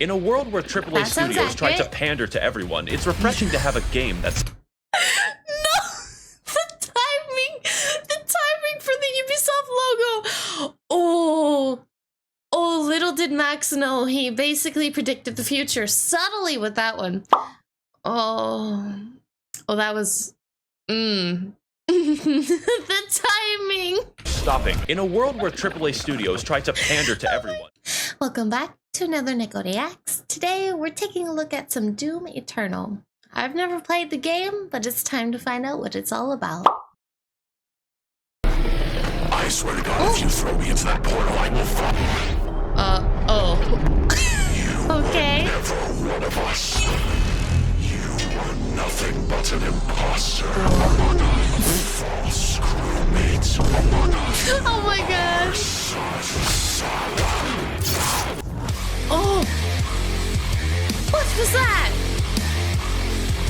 In a world where AAA studios try to pander to everyone, it's refreshing to have a game that's... No! The timing for the Ubisoft logo! Oh, little did Max know, he basically predicted the future subtly with that one. Oh, that was... The timing! Stopping. In a world where AAA studios try to pander to everyone. Welcome back to another NEKO Reacts. Today, we're taking a look at some Doom Eternal. I've never played the game, but it's time to find out what it's all about. I swear to God, if you throw me into that portal, I will fall. Okay. Never one of us. You are nothing but an imposter. False crewmate. Oh my God. Oh. What was that?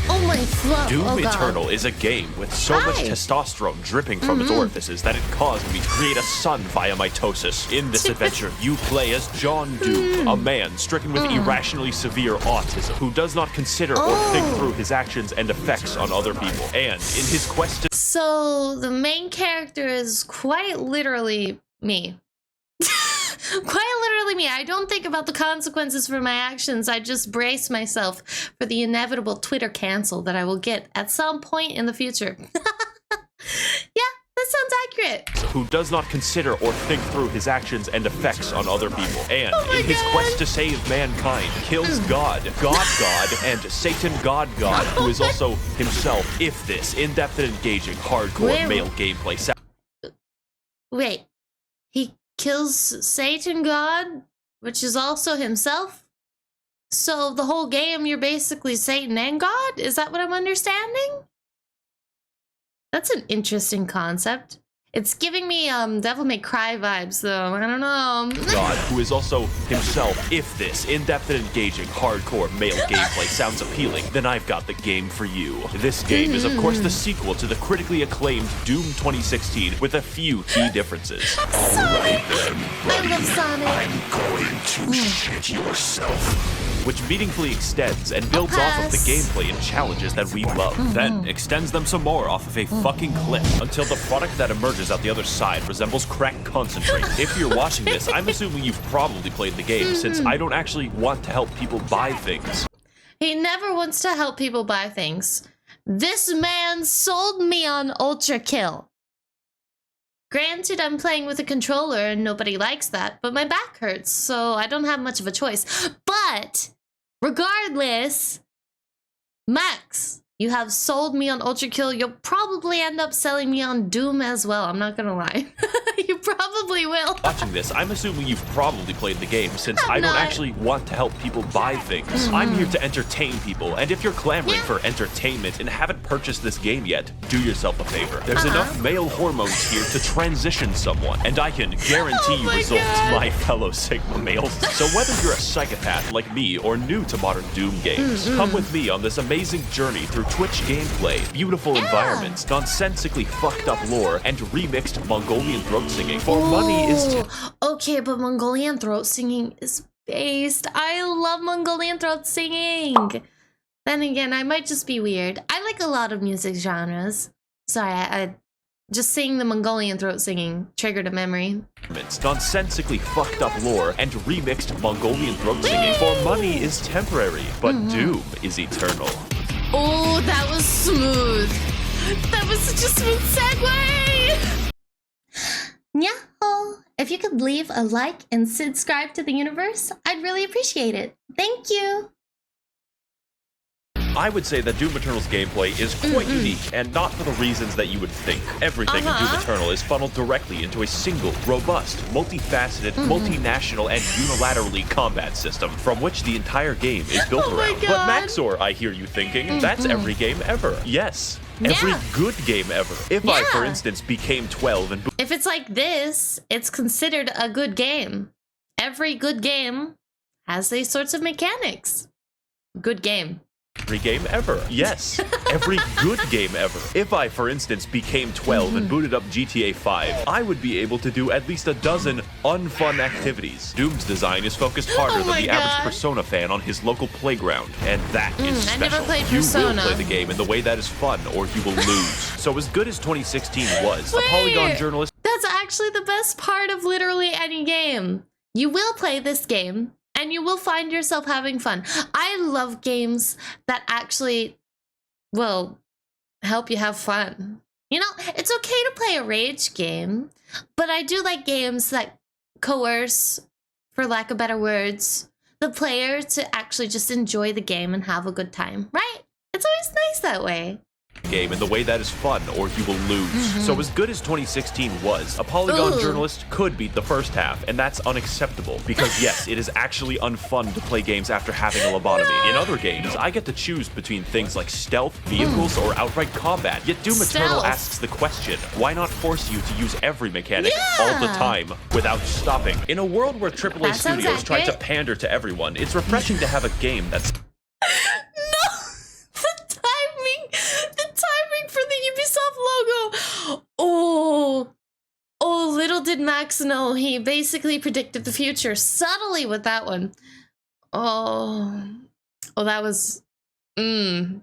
Oh my fuck. Doom Eternal is a game with so much testosterone dripping from its orifices that it caused me to create a son via mitosis. In this adventure, you play as John Doom, a man stricken with irrationally severe autism who does not consider or think through his actions and effects on other people. And in his quest to... So the main character is quite literally me. Quite literally me. I don't think about the consequences for my actions. I just brace myself for the inevitable Twitter cancel that I will get at some point in the future. Yeah, that sounds accurate. Who does not consider or think through his actions and effects on other people. And in his quest to save mankind, kills God, and Satan God, who is also himself, if this in-depth and engaging hardcore male gameplay. Wait, he kills Satan God, which is also himself? So the whole game, you're basically Satan and God? Is that what I'm understanding? That's an interesting concept. It's giving me Devil May Cry vibes, though. I don't know. God, who is also himself. If this in-depth and engaging hardcore male gameplay sounds appealing, then I've got the game for you. This game is, of course, the sequel to the critically acclaimed Doom 2016 with a few key differences. Sonic! I love Sonic. I'm going to shit yourself. Which meaningfully extends and builds off of the gameplay and challenges that we love. Then extends them some more off of a fucking cliff until the product that emerges out the other side resembles crack concentrate. If you're watching this, I'm assuming you've probably played the game since I don't actually want to help people buy things. He never wants to help people buy things. This man sold me on Ultra Kill. Granted, I'm playing with a controller and nobody likes that, but my back hurts, so I don't have much of a choice. But regardless, Max, you have sold me on Ultra Kill. You'll probably end up selling me on Doom as well. I'm not gonna lie. You probably will. Watching this, I'm assuming you've probably played the game since I don't actually want to help people buy things. I'm here to entertain people, and if you're clamoring for entertainment and haven't purchased this game yet, do yourself a favor. There's enough male hormones here to transition someone, and I can guarantee results, my fellow Sigma males. So whether you're a psychopath like me or new to modern Doom games, come with me on this amazing journey through Twitch gameplay, beautiful environments, nonsensically fucked up lore, and remixed Mongolian throat singing. For money is... Okay, but Mongolian throat singing is based. I love Mongolian throat singing. Then again, I might just be weird. I like a lot of music genres. Sorry, I just seeing the Mongolian throat singing triggered a memory. Nonsensically fucked up lore and remixed Mongolian throat singing. For money is temporary, but Doom is eternal. Oh, that was smooth. That was such a smooth segue. Nyah-ho. If you could leave a like and subscribe to the universe, I'd really appreciate it. Thank you. I would say that Doom Eternal's gameplay is quite unique, and not for the reasons that you would think. Everything in Doom Eternal is funneled directly into a single, robust, multifaceted, multinational, and unilaterally combat system, from which the entire game is built around. But Max0r, I hear you thinking, that's every game ever. Yes, every good game ever. If I, for instance, became 12 and... If it's like this, it's considered a good game. Every good game has these sorts of mechanics. Good game. every game ever. Yes, every good game ever. If I, for instance, became 12 and booted up GTA 5, I would be able to do at least a dozen unfun activities. Doom's design is focused harder than the average Persona fan on his local playground, and that is special. I never played you Persona. will play the game in the way that is fun, or you will lose. So as good as 2016 was, a Polygon journalist... That's actually the best part of literally any game. You will play this game, and you will find yourself having fun. I love games that actually will help you have fun. You know, it's okay to play a rage game, but I do like games that coerce, for lack of better words, the player to actually just enjoy the game and have a good time, right? It's always nice that way. Game in the way that is fun, or you will lose. So as good as 2016 was, a Polygon journalist could beat the first half, and that's unacceptable, because yes, it is actually unfun to play games after having a lobotomy. In other games, I get to choose between things like stealth, vehicles, or outright combat, yet Doom Eternal asks the question, why not force you to use every mechanic all the time without stopping? In a world where AAA studios try to pander to everyone, it's refreshing to have a game that's... For the Ubisoft logo. Oh, little did Max know, he basically predicted the future subtly with that one. Oh, that was the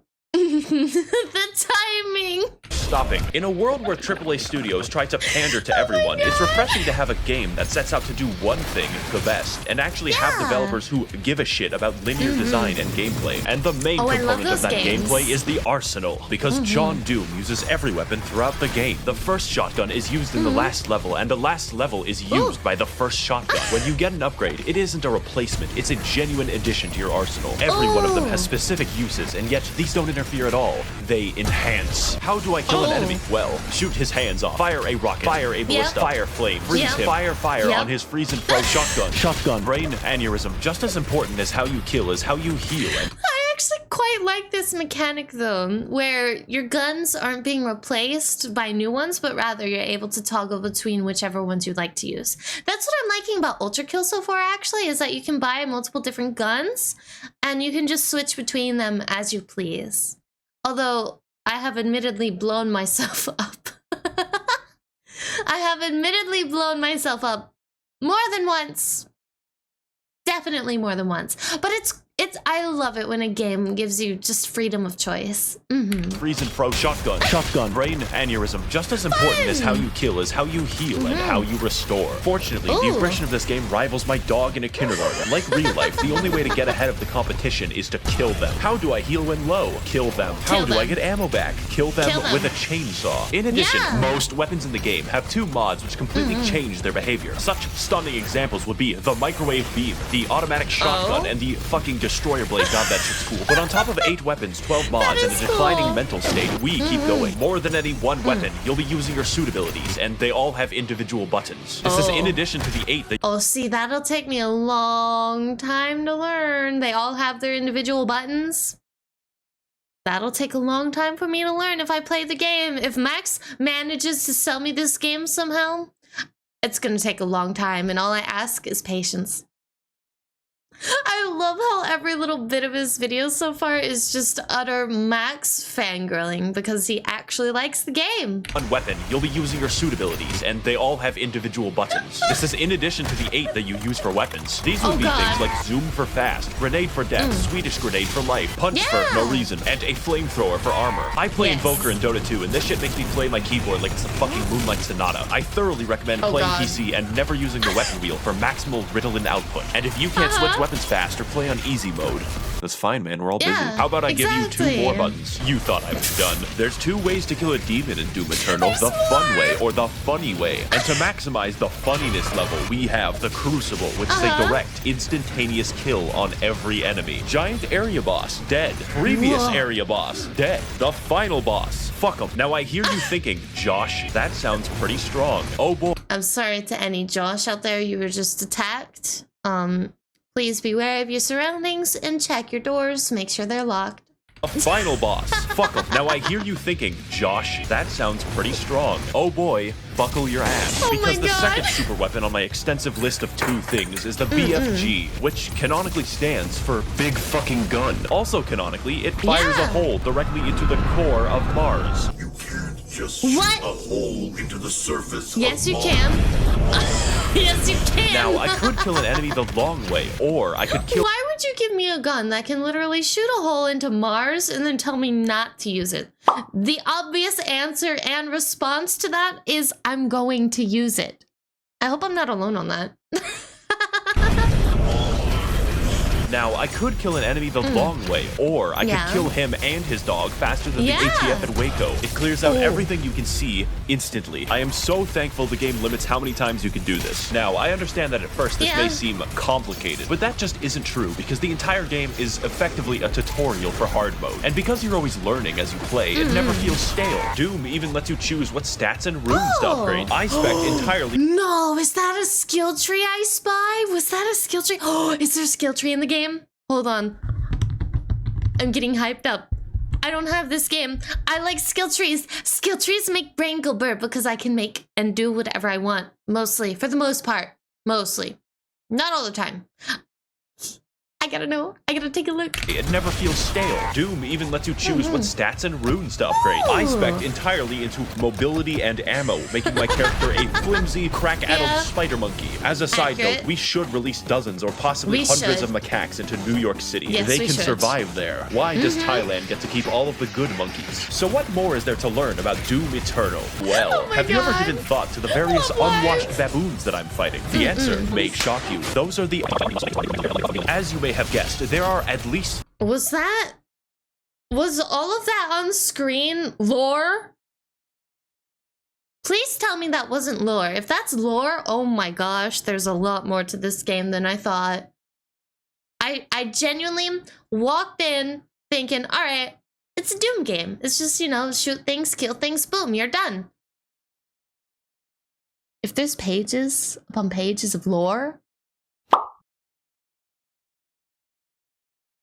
timing. Stopping. In a world where AAA studios try to pander to everyone, it's refreshing to have a game that sets out to do one thing the best, and actually have developers who give a shit about linear design and gameplay. And the main component of that gameplay is the arsenal, because John Doom uses every weapon throughout the game. The first shotgun is used in the last level, and the last level is used by the first shotgun. When you get an upgrade, it isn't a replacement, it's a genuine addition to your arsenal. Every one of them has specific uses, and yet these don't interfere at all. They enhance. How do I kill an enemy? Well, shoot his hands off, fire a rocket, fire a ballista, fire flame, freeze him, fire on his freeze and throw shotgun, brain aneurysm. Just as important as how you kill is how you heal. I actually quite like this mechanic though, where your guns aren't being replaced by new ones, but rather you're able to toggle between whichever ones you'd like to use. That's what I'm liking about Ultra Kill so far actually, is that you can buy multiple different guns and you can just switch between them as you please. Although I have admittedly blown myself up. I have admittedly blown myself up more than once. Definitely more than once. But I love it when a game gives you just freedom of choice. Freeze and throw shotgun, brain aneurysm. Just as important as how you kill is how you heal and how you restore. Fortunately, the aggression of this game rivals my dog in a kindergarten. Like real life, the only way to get ahead of the competition is to kill them. How do I heal when low? Kill them. How do I get ammo back? Kill them with a chainsaw. In addition, most weapons in the game have 2 mods which completely change their behavior. Such stunning examples would be the microwave beam, the automatic shotgun, and the fucking destroyer blade. God, that shit's cool. But on top of 8 weapons, 12 mods, and a declining mental state, we keep going. More than any one weapon, you'll be using your suit abilities, and they all have individual buttons. This is in addition to the 8 that... Oh, see, that'll take me a long time to learn. They all have their individual buttons. That'll take a long time for me to learn if I play the game. If Max manages to sell me this game somehow, it's gonna take a long time, and all I ask is patience. I love how every little bit of his videos so far is just utter Max fangirling because he actually likes the game. One weapon, you'll be using your suit abilities, and they all have individual buttons. This is in addition to the 8 that you use for weapons. These will be things like zoom for fast, grenade for death, Swedish grenade for life, punch for no reason, and a flamethrower for armor. I play Invoker in Dota 2, and this shit makes me play my keyboard like it's a fucking Moonlight Sonata. I thoroughly recommend playing PC and never using the weapon wheel for maximal Ritalin output. And if you can't switch weapons fast or play on easy mode, that's fine, man, we're all busy. How about I give you 2 more buttons? You thought I was done. There's 2 ways to kill a demon in Doom Eternal, the fun way or the funny way. And to maximize the funniness level, we have the Crucible, which is a direct, instantaneous kill on every enemy. Giant area boss, dead. Previous area boss, dead. The final boss, fuck 'em. Now I hear you thinking, Josh, that sounds pretty strong. Oh boy. I'm sorry to any Josh out there you were just attacked. Please beware of your surroundings and check your doors, make sure they're locked. a final boss. Fuck 'em. Now I hear you thinking, Josh, that sounds pretty strong. Oh boy, buckle your ass. Oh Because my the God. second super weapon on my extensive list of 2 things is the BFG, which canonically stands for Big Fucking Gun. Also canonically, it fires a Yeah. hole directly into the core of Mars. You can't just shoot What? a hole into the surface Yes, of you Mars. can. Yes, you can. Now, I could kill an enemy the long way, or I could kill Why would you give me a gun that can literally shoot a hole into Mars and then tell me not to use it? The obvious answer and response to that is I'm going to use it. I hope I'm not alone on that. Now, I could kill an enemy the long way, or I Yeah. could kill him and his dog faster than Yeah. the ATF at Waco. It clears out Ooh. everything you can see instantly. I am so thankful the game limits how many times you can do this. Now, I understand that at first this Yeah. may seem complicated, but that just isn't true because the entire game is effectively a tutorial for hard mode. And because you're always learning as you play, it never feels stale. Doom even lets you choose what stats and runes to upgrade. I spec entirely No, is that a skill tree I spy? Was that a skill tree? Oh, is there a skill tree in the game? Hold on. I'm getting hyped up. I don't have this game. I like skill trees. Skill trees make brain go burp because I can make and do whatever I want. Mostly. For the most part. Mostly. Not all the time. I gotta know. I gotta take a look. It never feels stale. Doom even lets you choose what stats and runes to upgrade. I spec entirely into mobility and ammo, making my character a flimsy, crack-addled Yeah. spider monkey. As a side Accurate. note, we should release dozens or possibly We hundreds should. of macaques into New York City. Yes, they we can should. survive there. Why does Thailand get to keep all of the good monkeys? So what more is there to learn about Doom Eternal? Well, Oh my have you ever God. given thought to the various What? unwashed baboons that I'm fighting? The answer may shock you. Those are the... As you may have guessed, there are at least Was all of that on screen lore? Please tell me that wasn't lore. If that's lore, oh my gosh, there's a lot more to this game than I thought. I genuinely walked in thinking, all right, it's a Doom game. It's just, you know, shoot things, kill things, boom, you're done. If there's pages upon pages of lore,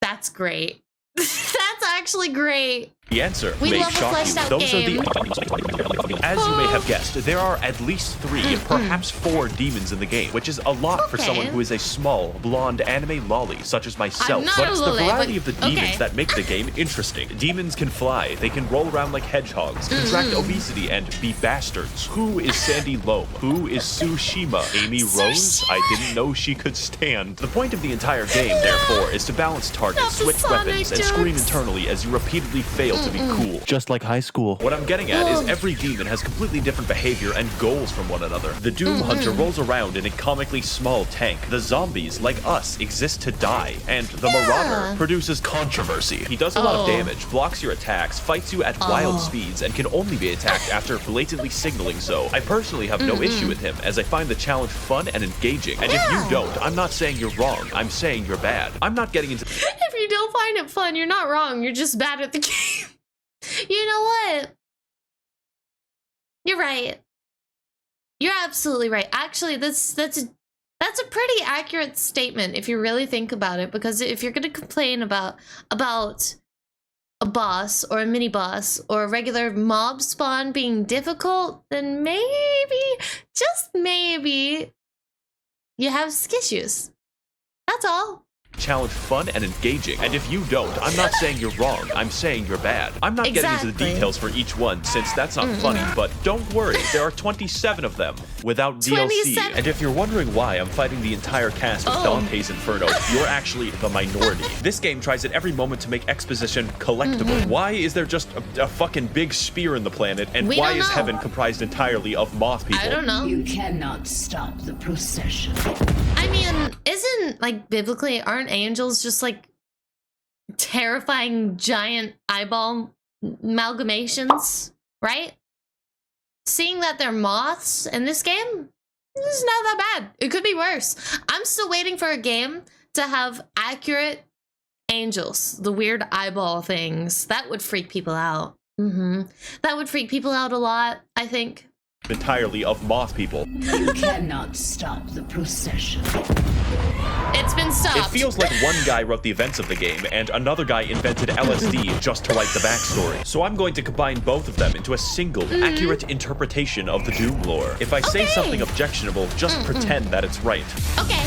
that's great. That's actually great. the answer We may love a shock fleshed you. out Those game. are the... As you may have guessed, there are at least 3, perhaps 4 demons in the game, which is a lot for Okay. someone who is a small, blonde anime lolly, such as myself. not But a it's the lolly, variety but- of the demons okay. that make the game interesting. Demons can fly, they can roll around like hedgehogs, contract obesity, and be bastards. Who is Sandy Loam? Who is Tsushima? Amy Rose? I didn't know she could stand. The point of the entire game, therefore, is to balance targets, Not the switch Sonic weapons, and scream jokes. internally as you repeatedly fail to be cool. Just like high school. What I'm getting at is every demon has completely different behavior and goals from one another. The Doom Hunter rolls around in a comically small tank. The zombies, like us, exist to die. And the Marauder produces controversy. He does a lot of damage, blocks your attacks, fights you at wild speeds, and can only be attacked after blatantly signaling so. I personally have no issue with him, as I find the challenge fun and engaging. And if you don't, I'm not saying you're wrong, I'm saying you're bad. I'm not getting into... If you don't find it fun, you're not wrong. You're just bad at the game. You know what? You're right. You're absolutely right. Actually, that's a pretty accurate statement if you really think about it. Because if you're gonna complain about a boss or a mini boss or a regular mob spawn being difficult, then maybe, just maybe, you have issues. That's all. challenge fun and engaging. And if you don't, I'm not saying you're wrong, I'm saying you're bad. I'm not getting into the Exactly. details for each one since that's not funny, but don't worry, there are 27 of them without DLC. 27? And if you're wondering why I'm fighting the entire cast of Dante's Inferno, you're actually the minority. This game tries at every moment to make exposition collectible. Why is there just a fucking big spear in the planet, and We why don't is know. heaven comprised entirely of moth people? I don't know. You cannot stop the procession. I mean, isn't, like, biblically, aren't angels just, like, terrifying giant eyeball amalgamations, right? Seeing that they're moths in this game, this is not that bad. It could be worse. I'm still waiting for a game to have accurate angels, the weird eyeball things. That would freak people out. That would freak people out a lot, I think. entirely of moth people. You cannot stop the procession. It's been stopped. It feels like one guy wrote the events of the game and another guy invented LSD just to write the backstory. So I'm going to combine both of them into a single, accurate interpretation of the Doom lore. If I say something objectionable, just pretend that it's right. Okay.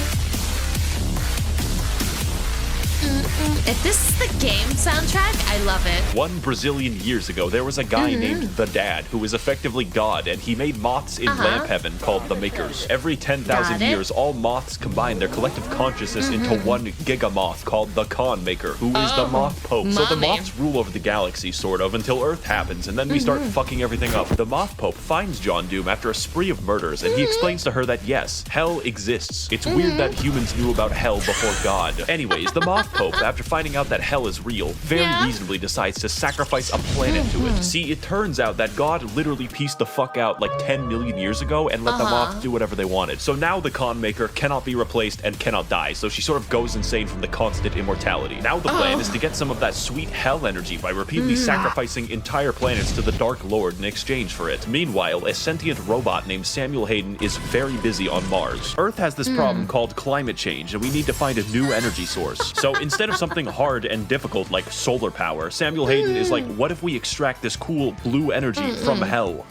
If this is the game soundtrack, I love it. 1 Brazilian years ago, there was a guy named The Dad who was effectively God, and he made moths in lamp heaven called the Makers. Every 10,000 years, all moths combine their collective consciousness into one gigamoth called the Khan Maker, who is the Moth Pope. So the moths rule over the galaxy, sort of, until Earth happens, and then we start fucking everything up. The Moth Pope finds John Doom after a spree of murders, and he explains to her that yes, hell exists. It's weird that humans knew about hell before God. Anyways, the Moth Pope, after finding out that hell is real, very reasonably decides to sacrifice a planet to it. See, it turns out that God literally pieced the fuck out like 10 million years ago and let the moths do whatever they wanted. So now the Khan Maker cannot be replaced and cannot die, so she sort of goes insane from the constant immortality. Now the plan is to get some of that sweet hell energy by repeatedly sacrificing entire planets to the Dark Lord in exchange for it. Meanwhile, a sentient robot named Samuel Hayden is very busy on Mars. Earth has this problem called climate change, and we need to find a new energy source. So instead of something hard and difficult like solar power, Samuel Hayden is like, what if we extract this cool blue energy from hell?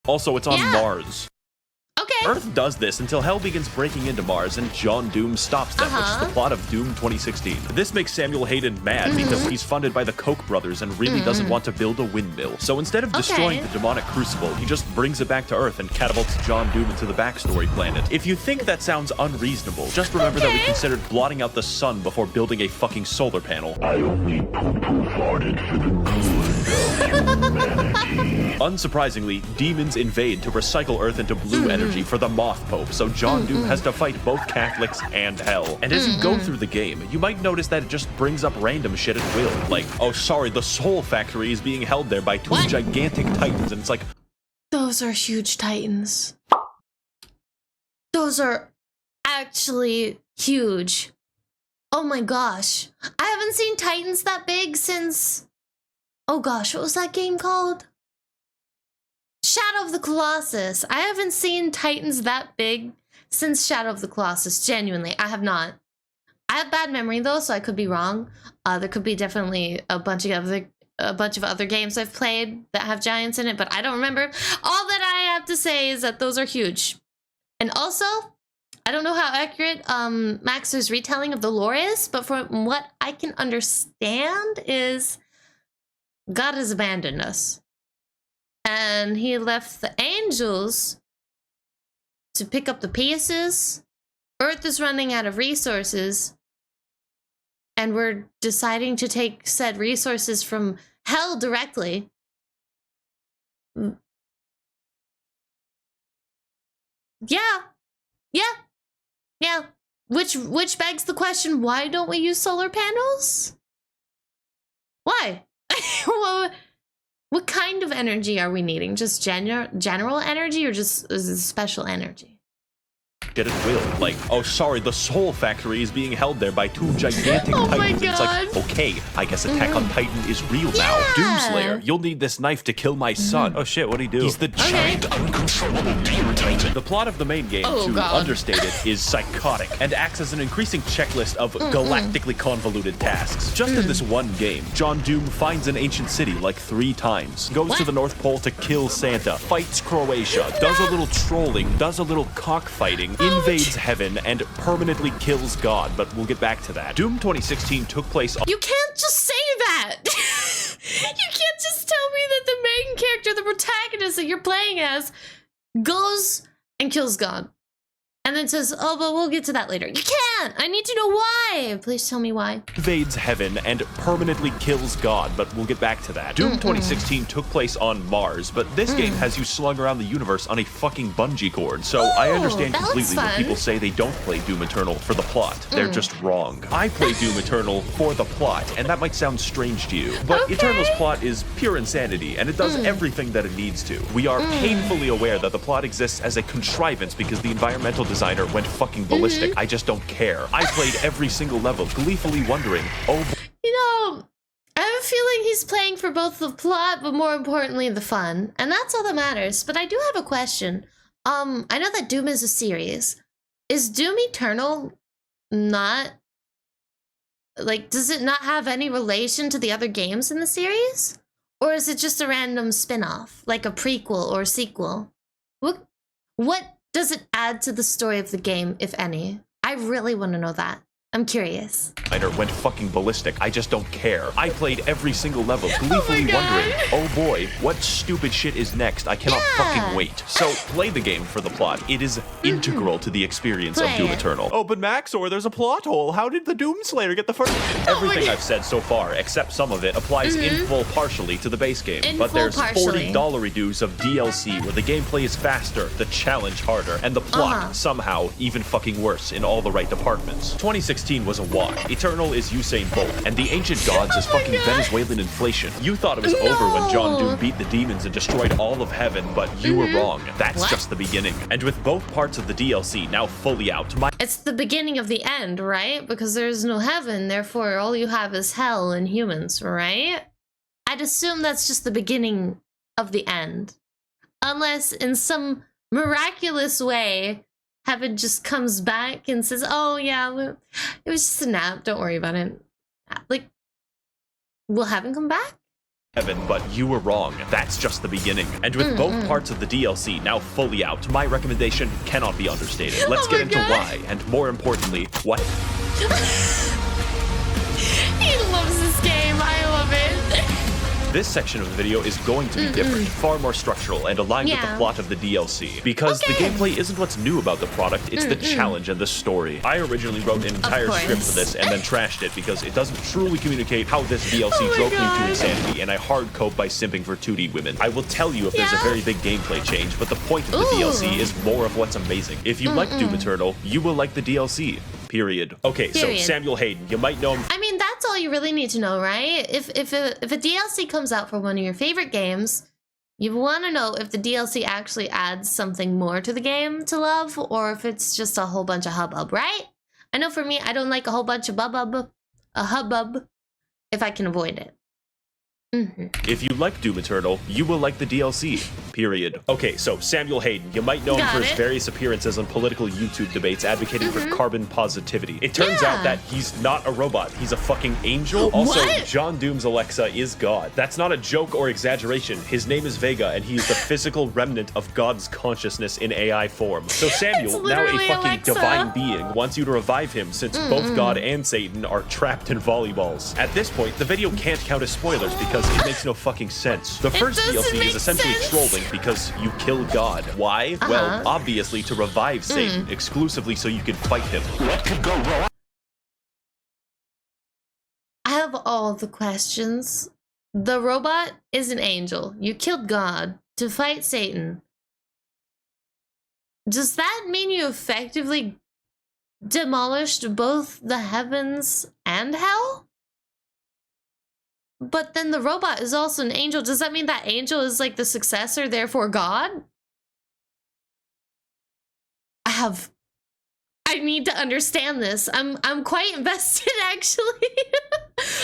Also, it's on Mars. Okay. Earth does this until hell begins breaking into Mars and John Doom stops them, which is the plot of Doom 2016. This makes Samuel Hayden mad because he's funded by the Koch brothers and really doesn't want to build a windmill. So instead of destroying the demonic crucible, he just brings it back to Earth and catapults John Doom into the backstory planet. If you think that sounds unreasonable, just remember that we considered blotting out the sun before building a fucking solar panel. I only poo-poo farted for the good of humanity. Unsurprisingly, demons invade to recycle Earth into blue energy for the Moth Pope, so John Doom has to fight both Catholics and hell. And as you go through the game, you might notice that it just brings up random shit at will. Like, oh sorry, the Soul Factory is being held there by 2 gigantic titans, and it's like, those are huge titans. Those are actually huge. Oh my gosh. I haven't seen titans that big since... Oh gosh, what was that game called? Shadow of the Colossus. I haven't seen titans that big since Shadow of the Colossus. Genuinely, I have not. I have bad memory though, so I could be wrong. There could be definitely a bunch of other games I've played that have giants in it, but I don't remember. All that I have to say is that those are huge. And also, I don't know how accurate Max0r's retelling of the lore is, but from what I can understand is God has abandoned us. And he left the angels to pick up the pieces. Earth is running out of resources. And we're deciding to take said resources from hell directly. Yeah. Which begs the question, why don't we use solar panels? Why? What kind of energy are we needing? Just general energy or just special energy? Get it will. Like, oh sorry, the Soul Factory is being held there by 2 gigantic Oh my titans. It's like, okay, I guess Attack on Titan is real now. Doomslayer, you'll need this knife to kill my son. Oh shit, what'd he do? He's the giant, uncontrollable demon titan. The plot of the main game, understate it, is psychotic and acts as an increasing checklist of galactically convoluted tasks. Just in this one game, John Doom finds an ancient city like 3 times, goes to the North Pole to kill Santa, fights Croatia, does a little trolling, does a little cockfighting, invades heaven, and permanently kills God, but we'll get back to that. Doom 2016 took place on— You can't just say that! You can't just tell me that the main character, the protagonist that you're playing as, goes and kills God. And then says, oh, but we'll get to that later. You can't! I need to know why! Please tell me why. Invades heaven and permanently kills God, but we'll get back to that. Doom 2016 took place on Mars, but this game has you slung around the universe on a fucking bungee cord, so I understand completely when people say they don't play Doom Eternal for the plot. They're just wrong. I play Doom Eternal for the plot, and that might sound strange to you, but Eternal's plot is pure insanity, and it does everything that it needs to. We are painfully aware that the plot exists as a contrivance because the environmental designer went fucking ballistic. I just don't care. I played every single level, gleefully wondering, oh... You know, I have a feeling he's just playing for both the plot, but more importantly, the fun. And that's all that matters. But I do have a question. I know that Doom is a series. Is Doom Eternal not... Like, does it not have any relation to the other games in the series? Or is it just a random spin-off, like a prequel or sequel? What does it add to the story of the game, if any? I really want to know that. I'm curious. Went fucking ballistic. I just don't care. I played every single level, gleefully wondering, oh boy, what stupid shit is next? I cannot fucking wait. So play the game for the plot. It is integral to the experience of Doom Eternal. Oh, but Max0r, there's a plot hole. How did the Doomslayer get the first? Everything I've said so far, except some of it, applies in full partially to the base game. But there's $40 reduce of DLC where the gameplay is faster, the challenge harder, and the plot somehow even fucking worse in all the right departments. 2016 was a walk. Eternal is Usain Bolt, and the ancient gods is fucking Venezuelan inflation. You thought it was over when John Doom beat the demons and destroyed all of heaven, but you were wrong. That's just the beginning. And with both parts of the DLC now fully out, it's the beginning of the end, right? Because there's no heaven, therefore all you have is hell and humans, right? I'd assume that's just the beginning of the end. Unless in some miraculous way, heaven just comes back and says, oh yeah, it was just a nap, don't worry about it. Like, will heaven come back? Heaven, but you were wrong. That's just the beginning. And with both parts of the DLC now fully out, my recommendation cannot be understated. Let's get into why, and more importantly, what? He loves this game, I love it. This section of the video is going to be different, far more structural, and aligned with the plot of the DLC. Because the gameplay isn't what's new about the product, it's the challenge and the story. I originally wrote an entire script for this and then trashed it because it doesn't truly communicate how this DLC drove me to insanity, and I hard cope by simping for 2D women. I will tell you if there's a very big gameplay change, but the point of the DLC is more of what's amazing. If you like Doom Eternal, you will like the DLC. Period. Okay, so Samuel Hayden, you might know him. I mean, that's all you really need to know, right? If a DLC comes out for one of your favorite games, you want to know if the DLC actually adds something more to the game to love, or if it's just a whole bunch of hubbub, right? I know for me, I don't like a whole bunch of hubbub, if I can avoid it. If you like Doom Eternal, you will like the DLC. Period. Okay, so Samuel Hayden, you might know him for his various appearances on political YouTube debates advocating for carbon positivity. It turns out that he's not a robot, he's a fucking angel. Also, John Doom's Alexa is God. That's not a joke or exaggeration. His name is Vega, and he is the physical remnant of God's consciousness in AI form. So Samuel, now a fucking divine being, wants you to revive him since both God and Satan are trapped in volleyballs. At this point, the video can't count as spoilers because it makes no fucking sense. The first DLC is essentially trolling because you kill God. Why? Well, obviously to revive Satan exclusively so you can fight him. What could go wrong? I have all the questions. The robot is an angel. You killed God to fight Satan. Does that mean you effectively demolished both the heavens and hell? But then the robot is also an angel. Does that mean that angel is like the successor, therefore God? I need to understand this. I'm quite invested, actually.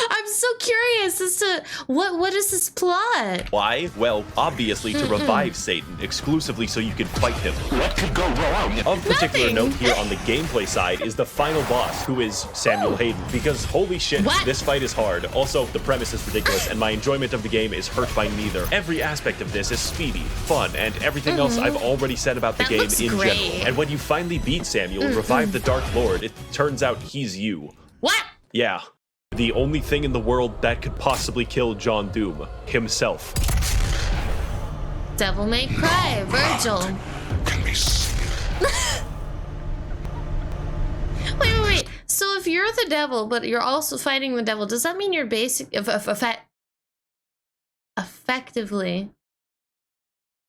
I'm so curious as to what is this plot? Why? Well, obviously to revive Satan exclusively so you can fight him. What could go wrong? Of particular note here on the gameplay side is the final boss, who is Samuel Hayden. Because holy shit, this fight is hard. Also, the premise is ridiculous, and my enjoyment of the game is hurt by neither. Every aspect of this is speedy, fun, and everything else I've already said about the game in general. And when you finally beat Samuel and revive the Dark Lord, it turns out he's you. What? Yeah. The only thing in the world that could possibly kill John Doom himself. Devil May Cry, Virgil. Can be Wait. So if you're the devil, but you're also fighting the devil, does that mean you're effectively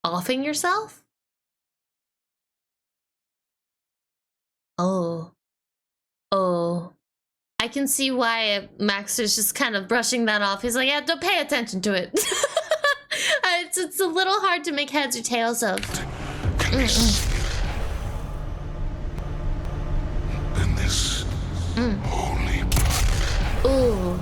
offing yourself? Oh. I can see why Max is just kind of brushing that off. He's like, yeah, don't pay attention to it. It's a little hard to make heads or tails of. And this holy blood. Ooh.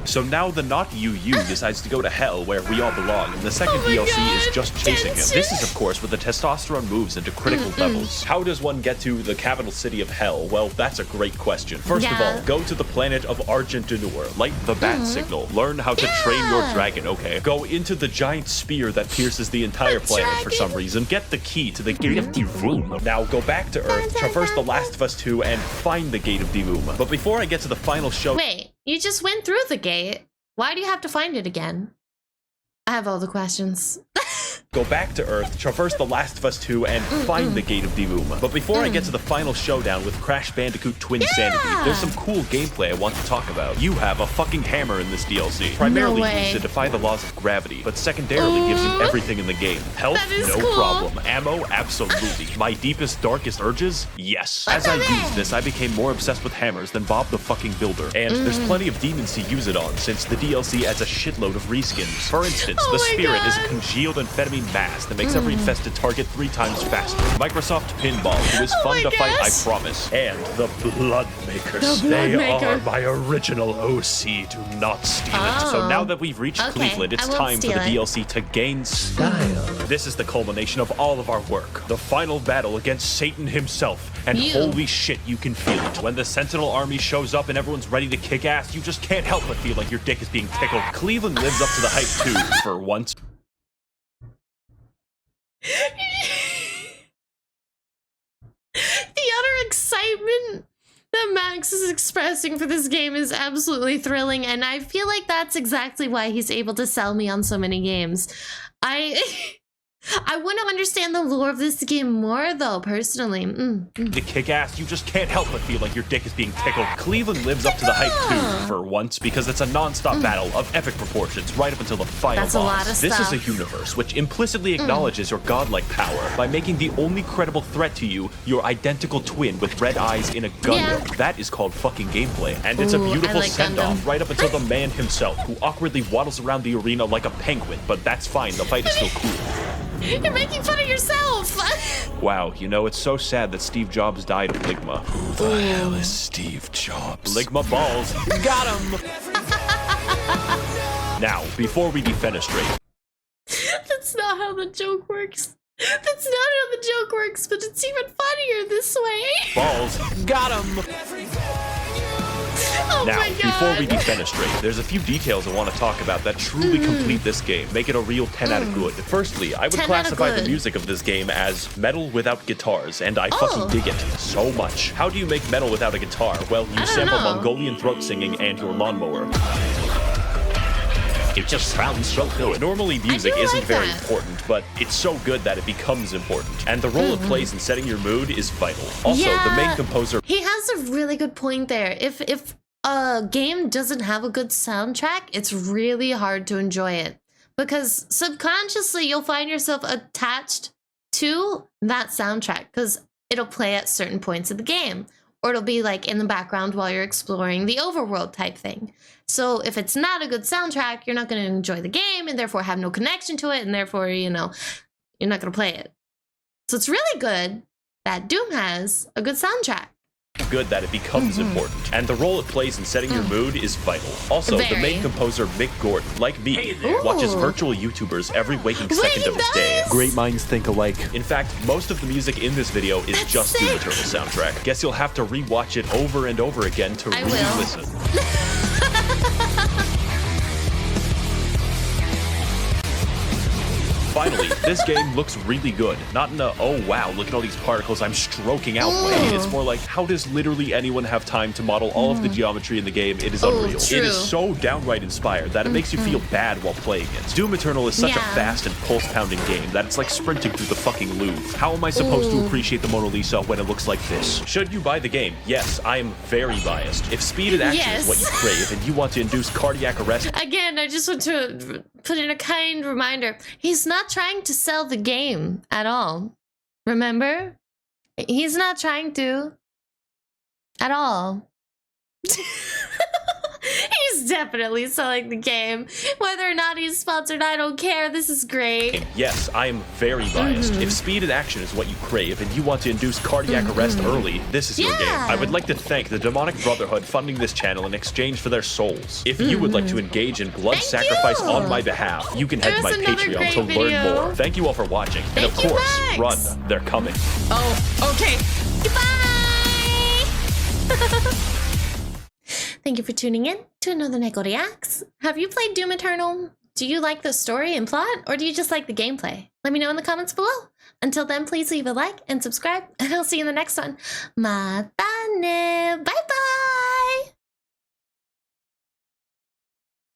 So now the not you decides to go to hell where we all belong, and the second DLC is just chasing him. This is, of course, where the testosterone moves into critical levels. How does one get to the capital city of hell? Well, that's a great question. First of all, go to the planet of Argentinur, light the bat signal, learn how to train your dragon, okay? Go into the giant spear that pierces the entire planet for some reason, get the key to the Gate of Divum. Now go back to Earth, traverse The Last of Us 2, and find the Gate of Divum. But before I get to the final show— Wait, you just went through the gate. Why do you have to find it again? I have all the questions. Go back to Earth, traverse The Last of Us 2, and find the Gate of Divum. But before I get to the final showdown with Crash Bandicoot Twin Sanity, there's some cool gameplay I want to talk about. You have a fucking hammer in this DLC. Primarily used to defy the laws of gravity, but secondarily gives you everything in the game. Health, no problem. Ammo, absolutely. My deepest, darkest urges? Yes. As I used this, I became more obsessed with hammers than Bob the fucking Builder. And there's plenty of demons to use it on, since the DLC adds a shitload of reskins. For instance, the Spirit is a congealed amphetamine mass that makes every infested target 3 times faster. Microsoft Pinball, who is fun to fight, I promise. And the Blood Makers. They are my original OC. Do not steal it. So now that we've reached Cleveland, it's time for the DLC to gain style. This is the culmination of all of our work. The final battle against Satan himself. And holy shit, you can feel it. When the Sentinel army shows up and everyone's ready to kick ass, you just can't help but feel like your dick is being tickled. Cleveland lives up to the hype too, for once. The utter excitement that Max is expressing for this game is absolutely thrilling, and I feel like that's exactly why he's able to sell me on so many games. I want to understand the lore of this game more, though, personally. To kick ass, you just can't help but feel like your dick is being tickled. Cleveland lives up to the hype too, for once, because it's a non-stop battle of epic proportions right up until the final boss. A lot of this stuff. is a universe which implicitly acknowledges your godlike power by making the only credible threat to you your identical twin with red eyes in a Gundam. That is called fucking gameplay, and it's a beautiful send-off right up until the man himself, who awkwardly waddles around the arena like a penguin, but that's fine, the fight is still cool. You're making fun of yourself! Wow, you know, it's so sad that Steve Jobs died of Ligma. Who the hell is Steve Jobs? Ligma balls. Got him! Now, before we defenestrate. That's not how the joke works. That's not how the joke works, but it's even funnier this way. Balls. Got him! Oh now, my God. before we defenestrate, there's a few details I want to talk about that truly complete this game, make it a real 10 out of good. Firstly, I would classify the music of this game as metal without guitars, and I fucking dig it so much. How do you make metal without a guitar? Well, you sample Mongolian throat singing and your lawnmower. It just sounds so good. Normally, music isn't very important, but it's so good that it becomes important. And the role it plays in setting your mood is vital. Also, the main composer— He has a really good point there. If a game doesn't have a good soundtrack, it's really hard to enjoy it. Because subconsciously, you'll find yourself attached to that soundtrack because it'll play at certain points of the game. Or it'll be like in the background while you're exploring the overworld type thing. So if it's not a good soundtrack, you're not going to enjoy the game and therefore have no connection to it. And therefore, you know, you're not going to play it. So it's really good that Doom has a good soundtrack. Good that it becomes important, and the role it plays in setting your mood is vital. Also, the main composer, Mick Gordon, like me, watches virtual YouTubers every waking second of his day. Great minds think alike. In fact, most of the music in this video is just Doom Eternal soundtrack. Guess you'll have to rewatch it over and over again to really listen. Finally, this game looks really good. Not in a, oh wow, look at all these particles I'm stroking out way. It's more like, how does literally anyone have time to model all of the geometry in the game? It is unreal. It is so downright inspired that it makes you feel bad while playing it. Doom Eternal is such a fast and pulse-pounding game that it's like sprinting through the fucking Louvre. How am I supposed to appreciate the Mona Lisa when it looks like this? Should you buy the game? Yes, I am very biased. If speed and action is what you crave and you want to induce cardiac arrest— Again, I just want to put in a kind reminder. He's not trying to sell the game at all. Remember? He's not trying to. At all. He's definitely selling the game. Whether or not he's sponsored, I don't care. This is great. Yes, I am very biased. If speed and action is what you crave and you want to induce cardiac arrest early, this is your game. I would like to thank the Demonic Brotherhood funding this channel in exchange for their souls. If you would like to engage in blood sacrifice on my behalf, you can head to my Patreon to learn more. Thank you all for watching. And of course, Max. run, they're coming. Oh, okay. Goodbye! Thank you for tuning in to another NEKO Reacts. Have you played Doom Eternal? Do you like the story and plot, or do you just like the gameplay? Let me know in the comments below. Until then, please leave a like and subscribe, and I'll see you in the next one. Matane! Bye-bye!